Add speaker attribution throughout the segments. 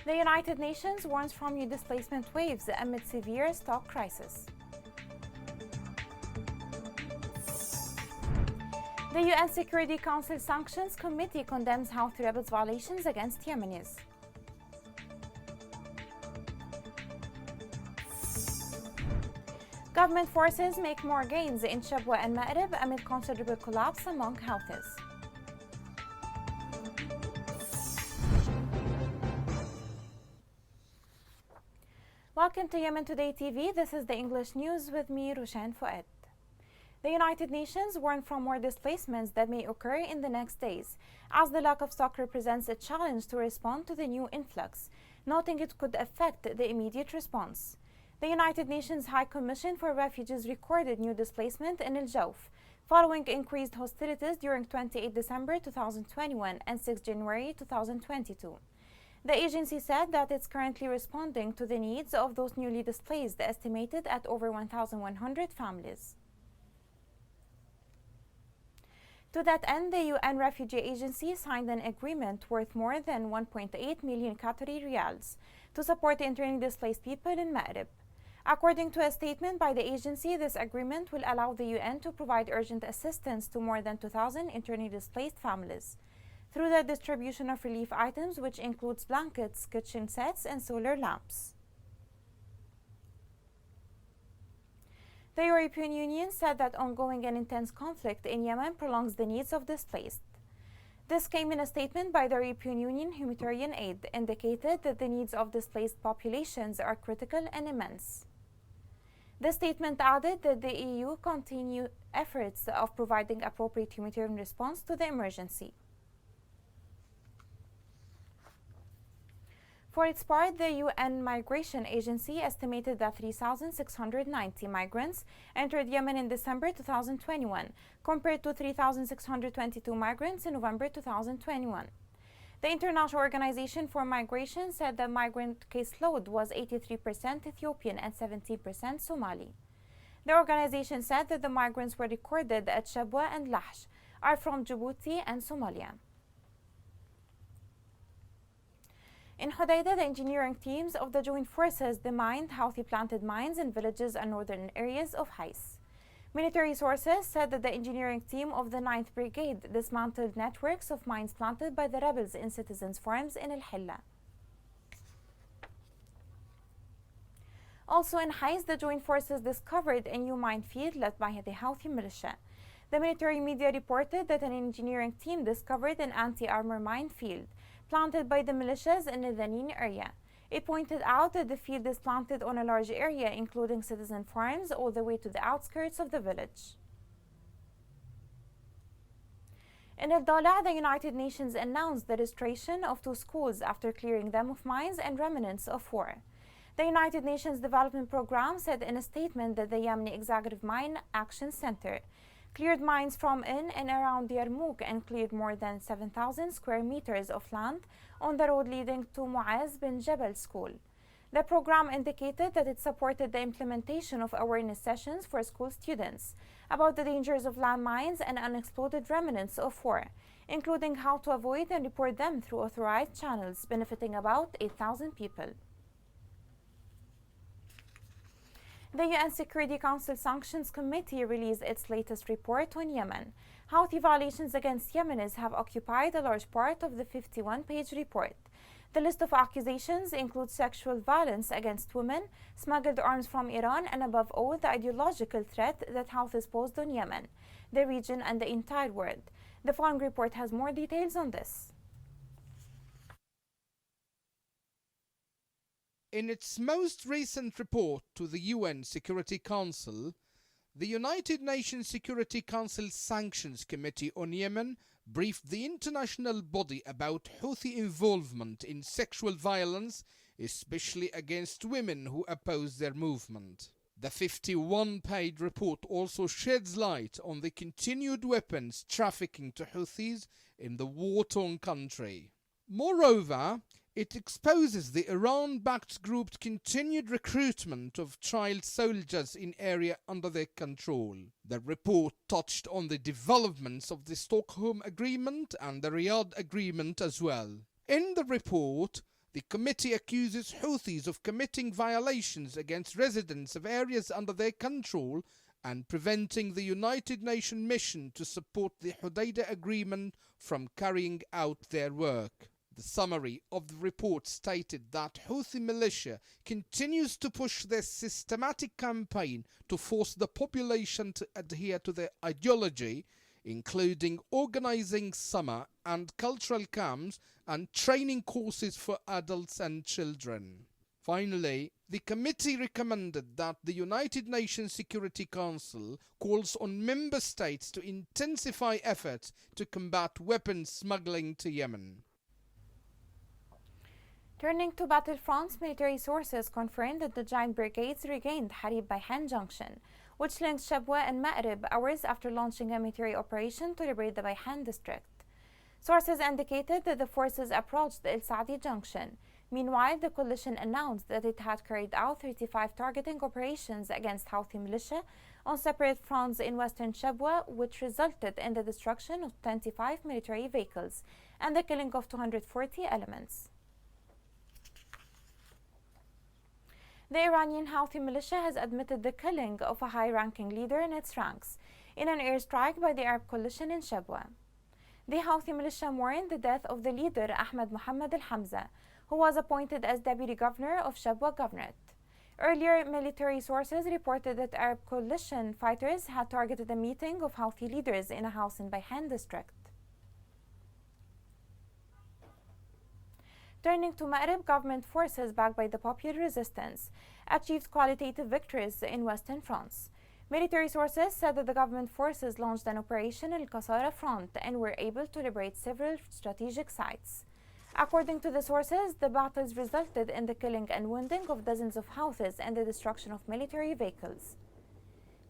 Speaker 1: The United Nations warns from new displacement waves amid severe stock crisis. The UN Security Council Sanctions Committee condemns Houthi rebels' violations against Yemenis. Government forces make more gains in Shabwa and Ma'rib amid considerable collapse among Houthis. Welcome to Yemen Today TV. This is the English news with me, Roshan Fouad. The United Nations warned from more displacements that may occur in the next days, as the lack of stock represents a challenge to respond to the new influx, noting it could affect the immediate response. The United Nations High Commission for Refugees recorded new displacement in El Jawf, following increased hostilities during 28 December 2021 and 6 January 2022. The agency said that it's currently responding to the needs of those newly displaced, estimated at over 1,100 families. To that end, the UN Refugee Agency signed an agreement worth more than 1.8 million Qatari riyals to support the internally displaced people in Ma'rib. According to a statement by the agency, this agreement will allow the UN to provide urgent assistance to more than 2,000 internally displaced families through the distribution of relief items, which includes blankets, kitchen sets, and solar lamps. The European Union said that ongoing and intense conflict in Yemen prolongs the needs of displaced. This came in a statement by the European Union Humanitarian Aid, indicated that the needs of displaced populations are critical and immense. The statement added that the EU continue efforts of providing appropriate humanitarian response to the emergency. For its part, the UN Migration Agency estimated that 3,690 migrants entered Yemen in December 2021, compared to 3,622 migrants in November 2021. The International Organization for Migration said the migrant caseload was 83% Ethiopian and 17% Somali. The organization said that the migrants were recorded at Shabwa and Lahj are from Djibouti and Somalia. In Hodeidah, the engineering teams of the joint forces demined Houthi planted mines in villages and northern areas of Hais. Military sources said that the engineering team of the 9th Brigade dismantled networks of mines planted by the rebels in citizens' farms in El Hilla. Also in Hais, the joint forces discovered a new minefield led by the Houthi militia. The military media reported that an engineering team discovered an anti-armor minefield planted by the militias in the Dhanin area. It pointed out that the field is planted on a large area, including citizen farms, all the way to the outskirts of the village. In El Dala, the United Nations announced the restoration of 2 schools after clearing them of mines and remnants of war. The United Nations Development Programme said in a statement that the Yemeni Executive Mine Action Center cleared mines from in and around Yarmouk and cleared more than 7,000 square meters of land on the road leading to Muaz bin Jabal School. The program indicated that it supported the implementation of awareness sessions for school students about the dangers of landmines and unexploded remnants of war, including how to avoid and report them through authorized channels, benefiting about 8,000 people. The UN Security Council Sanctions Committee released its latest report on Yemen. Houthi violations against Yemenis have occupied a large part of the 51-page report. The list of accusations includes sexual violence against women, smuggled arms from Iran, and above all, the ideological threat that Houthis posed on Yemen, the region, and the entire world. The following report has more details on this.
Speaker 2: In its most recent report to the UN Security Council, the United Nations Security Council Sanctions Committee on Yemen briefed the international body about Houthi involvement in sexual violence, especially against women who oppose their movement. The 51-page report also sheds light on the continued weapons trafficking to Houthis in the war-torn country. Moreover, it exposes the Iran-backed group's continued recruitment of child soldiers in area under their control. The report touched on the developments of the Stockholm Agreement and the Riyadh Agreement as well. In the report, The committee accuses Houthis of committing violations against residents of areas under their control and preventing the United Nations mission to support the Hudaydah Agreement from carrying out their work. The summary of the report stated that Houthi militia continues to push their systematic campaign to force the population to adhere to their ideology, including organizing summer and cultural camps and training courses for adults and children. Finally, the committee recommended that the United Nations Security Council calls on member states to intensify efforts to combat weapons smuggling to Yemen.
Speaker 1: Turning to battlefronts, military sources confirmed that the giant brigades regained Harib Bayhan Junction, which linked Shabwa and Ma'rib hours after launching a military operation to liberate the Bayhan district. Sources indicated that the forces approached El Saadi Junction. Meanwhile, the coalition announced that it had carried out 35 targeting operations against Houthi militia on separate fronts in western Shabwa, which resulted in the destruction of 25 military vehicles and the killing of 240 elements. The Iranian Houthi militia has admitted the killing of a high-ranking leader in its ranks in an airstrike by the Arab coalition in Shabwa. The Houthi militia mourned the death of the leader Ahmed Mohammed al-Hamza, who was appointed as deputy governor of Shabwa Governorate. Earlier, military sources reported that Arab coalition fighters had targeted a meeting of Houthi leaders in a house in Bayhan district. Turning to Ma'rib, government forces backed by the Popular Resistance achieved qualitative victories in western France. Military sources said that the government forces launched an operation in Al-Qasara front and were able to liberate several strategic sites. According to the sources, the battles resulted in the killing and wounding of dozens of Houthis and the destruction of military vehicles.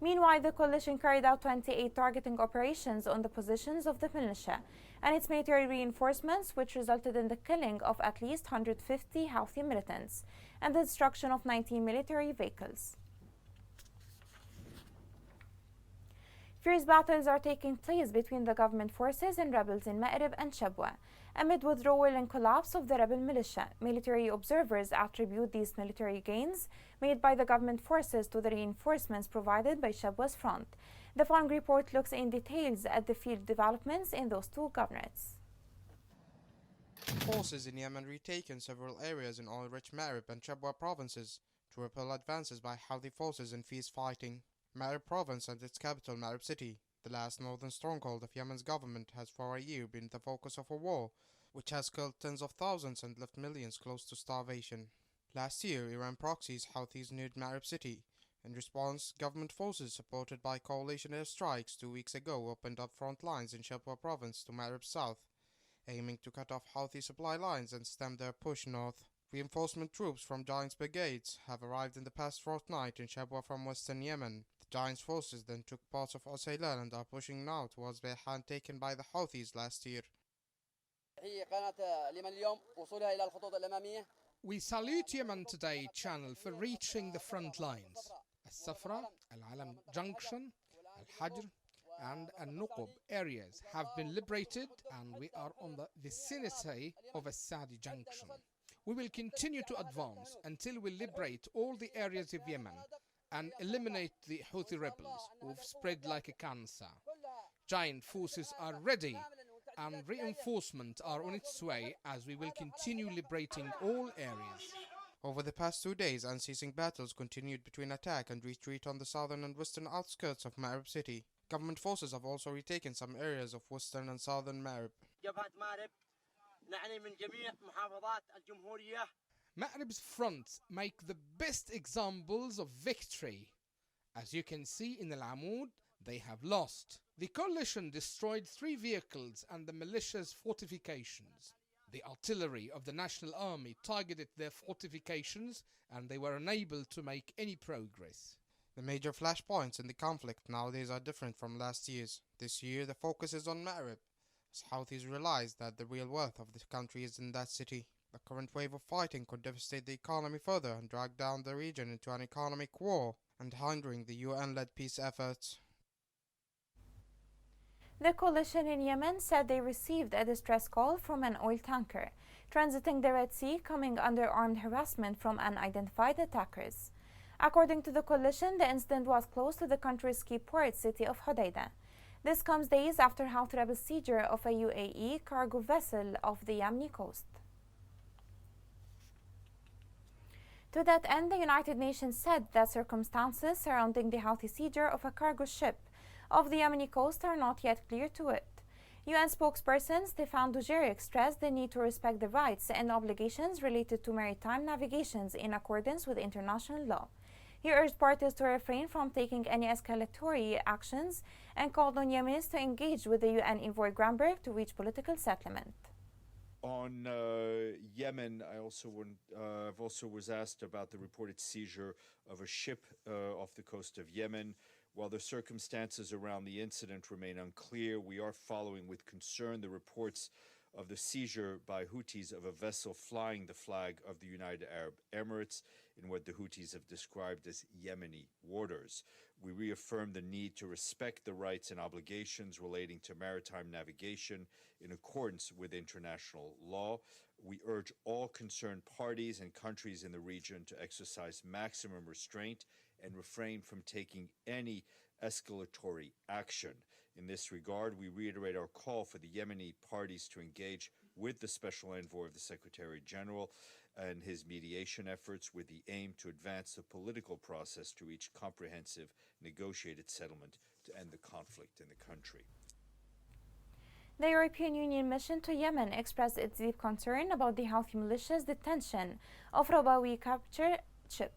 Speaker 1: Meanwhile, the coalition carried out 28 targeting operations on the positions of the militia and its military reinforcements, which resulted in the killing of at least 150 Houthi militants and the destruction of 19 military vehicles. Fierce battles are taking place between the government forces and rebels in Ma'rib and Shabwa, amid withdrawal and collapse of the rebel militia. Military observers attribute these military gains made by the government forces to the reinforcements provided by Shabwa's front. The following report looks in details at the field developments in those two governorates.
Speaker 3: Forces in Yemen retaken several areas in oil-rich Ma'rib and Shabwa provinces to repel advances by Houthi forces in fierce fighting. Ma'rib province and its capital Ma'rib city, the last northern stronghold of Yemen's government, has for a year been the focus of a war, which has killed tens of thousands and left millions close to starvation. Last year, Iran proxies Houthis neared Ma'rib city. In response, government forces supported by coalition airstrikes 2 weeks ago opened up front lines in Shabwa province to Ma'rib's south, aiming to cut off Houthi supply lines and stem their push north. Reinforcement troops from Giants brigades have arrived in the past fortnight in Shabwa from western Yemen. The Giants forces then took parts of Usaylan and are pushing now towards Bayhan taken by the Houthis last year.
Speaker 2: We salute Yemen Today channel for reaching the front lines. Al-Safra, Al-Alam Junction, Al-Hajr and Al-Nuqub areas have been liberated and we are on the vicinity of Al-Saadi Junction. We will continue to advance until we liberate all the areas of Yemen and eliminate the Houthi rebels who've spread like a cancer. Giant forces are ready and reinforcement are on its way as we will continue liberating all areas.
Speaker 3: Over the past 2 days, unceasing battles continued between attack and retreat on the southern and western outskirts of Ma'rib city. Government forces have also retaken some areas of western and southern Ma'rib.
Speaker 2: Ma'rib's fronts make the best examples of victory. As you can see in Al-Amud, they have lost. The coalition destroyed 3 vehicles and the militia's fortifications. The artillery of the National Army targeted their fortifications and they were unable to make any progress.
Speaker 3: The major flashpoints in the conflict nowadays are different from last year's. This year the focus is on Ma'rib, as Houthis realize that the real worth of the country is in that city. The current wave of fighting could devastate the economy further and drag down the region into an economic war and hindering the UN-led peace efforts.
Speaker 1: The coalition in Yemen said they received a distress call from an oil tanker transiting the Red Sea, coming under armed harassment from unidentified attackers. According to the coalition, the incident was close to the country's key port city of Hodeidah. This comes days after Houthi rebel seizure of a UAE cargo vessel off the Yemeni coast. To that end, the United Nations said that circumstances surrounding the Houthi seizure of a cargo ship off the Yemeni coast are not yet clear to it. UN spokesperson Stefan Dujarric stressed the need to respect the rights and obligations related to maritime navigations in accordance with international law. He urged parties to refrain from taking any escalatory actions and called on Yemenis to engage with the UN envoy Granberg to reach political settlement.
Speaker 4: On Yemen, I've also was asked about the reported seizure of a ship off the coast of Yemen. While the circumstances around the incident remain unclear, we are following with concern the reports of the seizure by Houthis of a vessel flying the flag of the United Arab Emirates in what the Houthis have described as Yemeni waters. We reaffirm the need to respect the rights and obligations relating to maritime navigation in accordance with international law. We urge all concerned parties and countries in the region to exercise maximum restraint and refrain from taking any escalatory action. In this regard, we reiterate our call for the Yemeni parties to engage with the Special Envoy of the Secretary General and his mediation efforts with the aim to advance the political process to reach comprehensive negotiated settlement to end the conflict in the country.
Speaker 1: The European Union mission to Yemen expressed its deep concern about the Houthi militia's detention of Rabawi captured ship.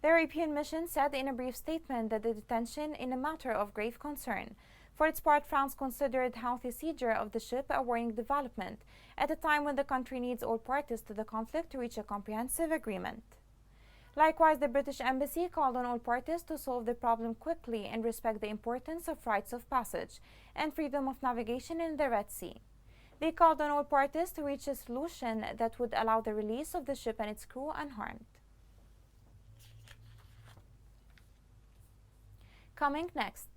Speaker 1: The European mission said in a brief statement that the detention is a matter of grave concern. For its part, France considered Houthi seizure of the ship a worrying development at a time when the country needs all parties to the conflict to reach a comprehensive agreement. Likewise, the British Embassy called on all parties to solve the problem quickly and respect the importance of rights of passage and freedom of navigation in the Red Sea. They called on all parties to reach a solution that would allow the release of the ship and its crew unharmed. Coming next.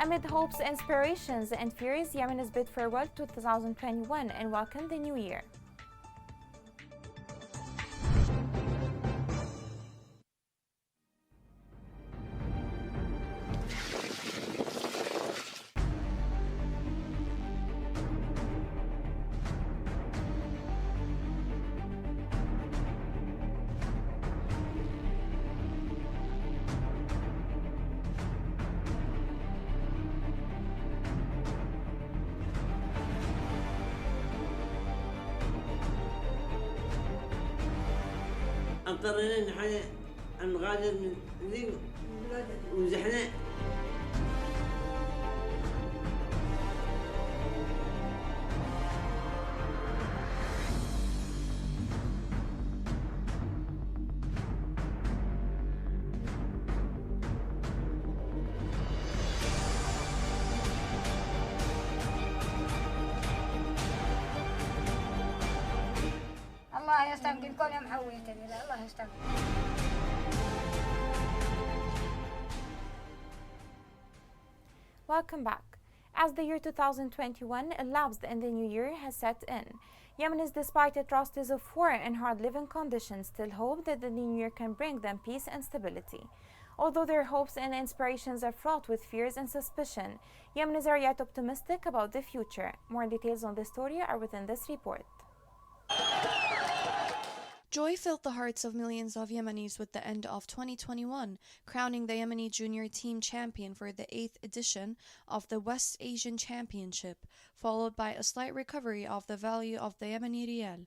Speaker 1: Amid hopes, inspirations, and fears, Yemen is bid farewell to 2021 and welcomed the new year.
Speaker 5: اضطرينا نحن نغادر من ذي وزحنا.
Speaker 6: الله يستبدلكم يا محويتني لا الله يستبدل.
Speaker 1: Welcome back. As the year 2021 elapsed and the new year has set in, Yemenis, despite atrocities of war and hard living conditions, still hope that the new year can bring them peace and stability. Although their hopes and inspirations are fraught with fears and suspicion, Yemenis are yet optimistic about the future. More details on this story are within this report.
Speaker 7: Joy filled the hearts of millions of Yemenis with the end of 2021, crowning the Yemeni junior team champion for the 8th edition of the West Asian Championship, followed by a slight recovery of the value of the Yemeni rial.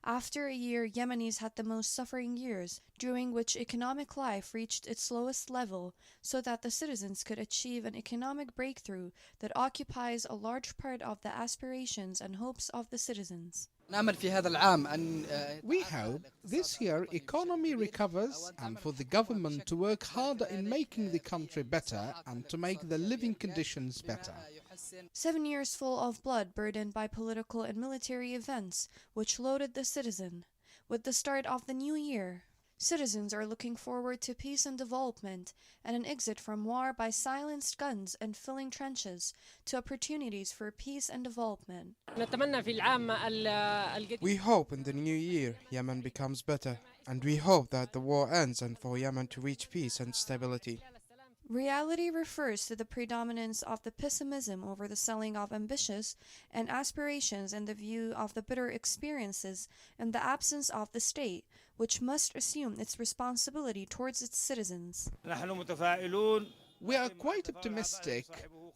Speaker 7: After a year, Yemenis had the most suffering years, during which economic life reached its lowest level, so that the citizens could achieve an economic breakthrough that occupies a large part of the aspirations and hopes of the citizens.
Speaker 2: We hope this year economy recovers and for the government to work harder in making the country better and to make the living conditions better.
Speaker 7: 7 years full of blood burdened by political and military events which loaded the citizen. With the start of the new year, Citizens are looking forward to peace and development and an exit from war by silenced guns and filling trenches to opportunities for peace and development.
Speaker 3: We hope in the new year Yemen becomes better, and we hope that the war ends and for Yemen to reach peace and stability.
Speaker 7: Reality refers to the predominance of the pessimism over the selling of ambitious and aspirations and the view of the bitter experiences and the absence of the state, which must assume its responsibility towards its citizens.
Speaker 2: We are quite optimistic,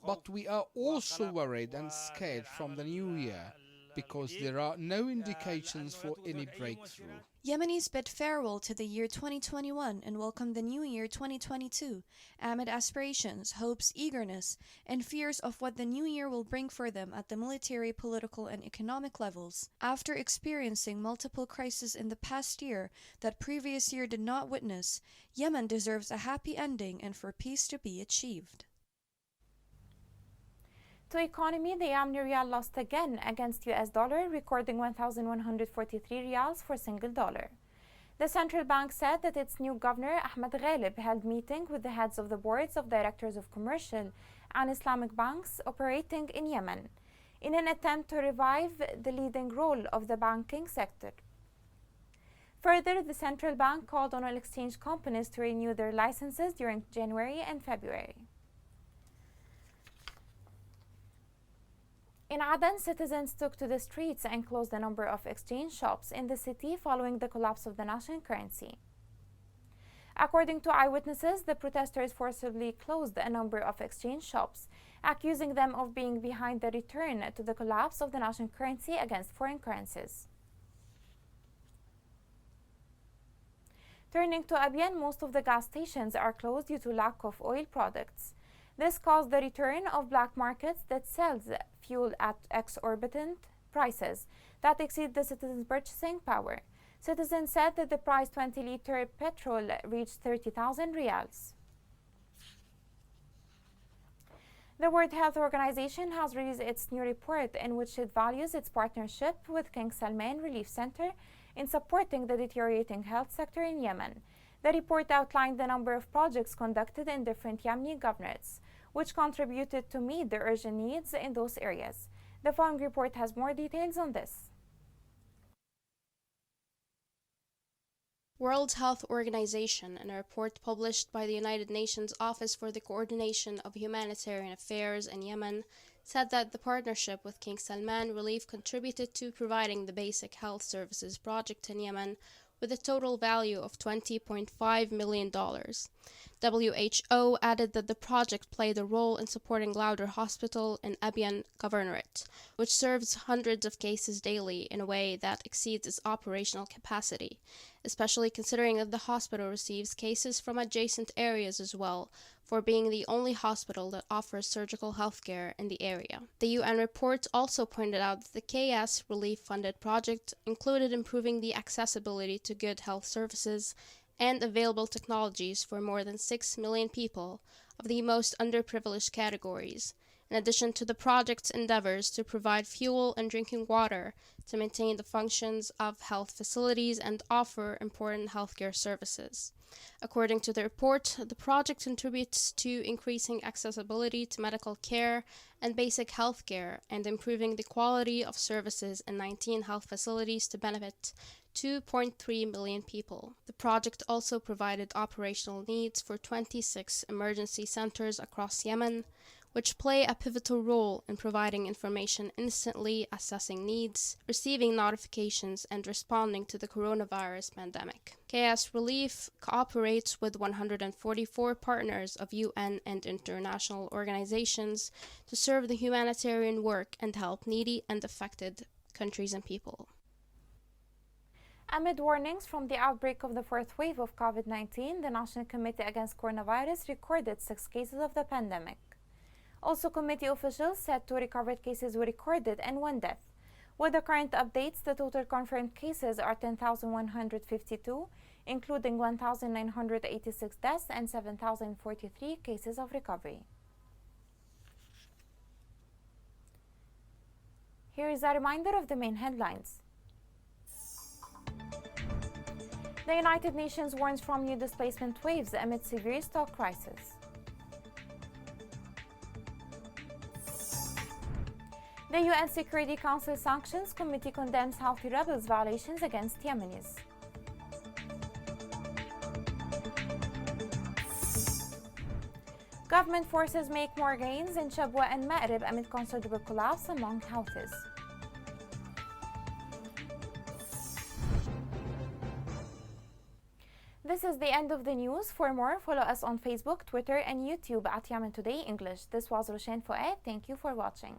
Speaker 2: but we are also worried and scared from the new year because there are no indications for any breakthrough.
Speaker 7: Yemenis bid farewell to the year 2021 and welcome the new year 2022 amid aspirations, hopes, eagerness, and fears of what the new year will bring for them at the military, political, and economic levels. After experiencing multiple crises in the past year that previous year did not witness, Yemen deserves a happy ending and for peace to be achieved.
Speaker 1: To economy, the Yemeni rial lost again against US dollar, recording 1,143 riyals for single dollar. The central bank said that its new governor, Ahmed Ghalib, held meeting with the heads of the boards of directors of commercial and Islamic banks operating in Yemen in an attempt to revive the leading role of the banking sector. Further, the central bank called on all exchange companies to renew their licenses during January and February. In Aden, citizens took to the streets and closed a number of exchange shops in the city following the collapse of the national currency. According to eyewitnesses, the protesters forcibly closed a number of exchange shops, accusing them of being behind the return to the collapse of the national currency against foreign currencies. Turning to Abyan, most of the gas stations are closed due to lack of oil products. This caused the return of black markets that sells fuel at exorbitant prices that exceed the citizens' purchasing power. Citizens said that the price 20-liter petrol reached 30,000 riyals. The World Health Organization has released its new report in which it values its partnership with King Salman Relief Center in supporting the deteriorating health sector in Yemen. The report outlined the number of projects conducted in different Yemeni governorates, which contributed to meet the urgent needs in those areas. The following report has more details on this.
Speaker 8: World Health Organization, in a report published by the United Nations Office for the Coordination of Humanitarian Affairs in Yemen, said that the partnership with King Salman Relief contributed to providing the basic health services project in Yemen with a total value of $20.5 million. WHO added that the project played a role in supporting Lauder Hospital in Abyan Governorate, which serves hundreds of cases daily in a way that exceeds its operational capacity, especially considering that the hospital receives cases from adjacent areas as well, for being the only hospital that offers surgical healthcare in the area. The UN report also pointed out that the KS relief-funded project included improving the accessibility to good health services and available technologies for more than 6 million people of the most underprivileged categories, in addition to the project's endeavors to provide fuel and drinking water to maintain the functions of health facilities and offer important healthcare services. According to the report, the project contributes to increasing accessibility to medical care and basic health care and improving the quality of services in 19 health facilities to benefit 2.3 million people. The project also provided operational needs for 26 emergency centers across Yemen, which play a pivotal role in providing information instantly, assessing needs, receiving notifications, and responding to the coronavirus pandemic. KS Relief cooperates with 144 partners of UN and international organizations to serve the humanitarian work and help needy and affected countries and people.
Speaker 1: Amid warnings from the outbreak of the fourth wave of COVID-19, the National Committee Against Coronavirus recorded 6 cases of the pandemic. Also, committee officials said 2 recovered cases were recorded and 1 death. With the current updates, the total confirmed cases are 10,152, including 1,986 deaths and 7,043 cases of recovery. Here is a reminder of the main headlines. The United Nations warns from new displacement waves amid severe stock crisis. The UN Security Council Sanctions Committee condemns Houthi rebels' violations against Yemenis. Government forces make more gains in Shabwa and Ma'rib amid considerable collapse among Houthis. This is the end of the news. For more, follow us on Facebook, Twitter, and YouTube at Yemen Today English. This was Roshan Fouad. Thank you for watching.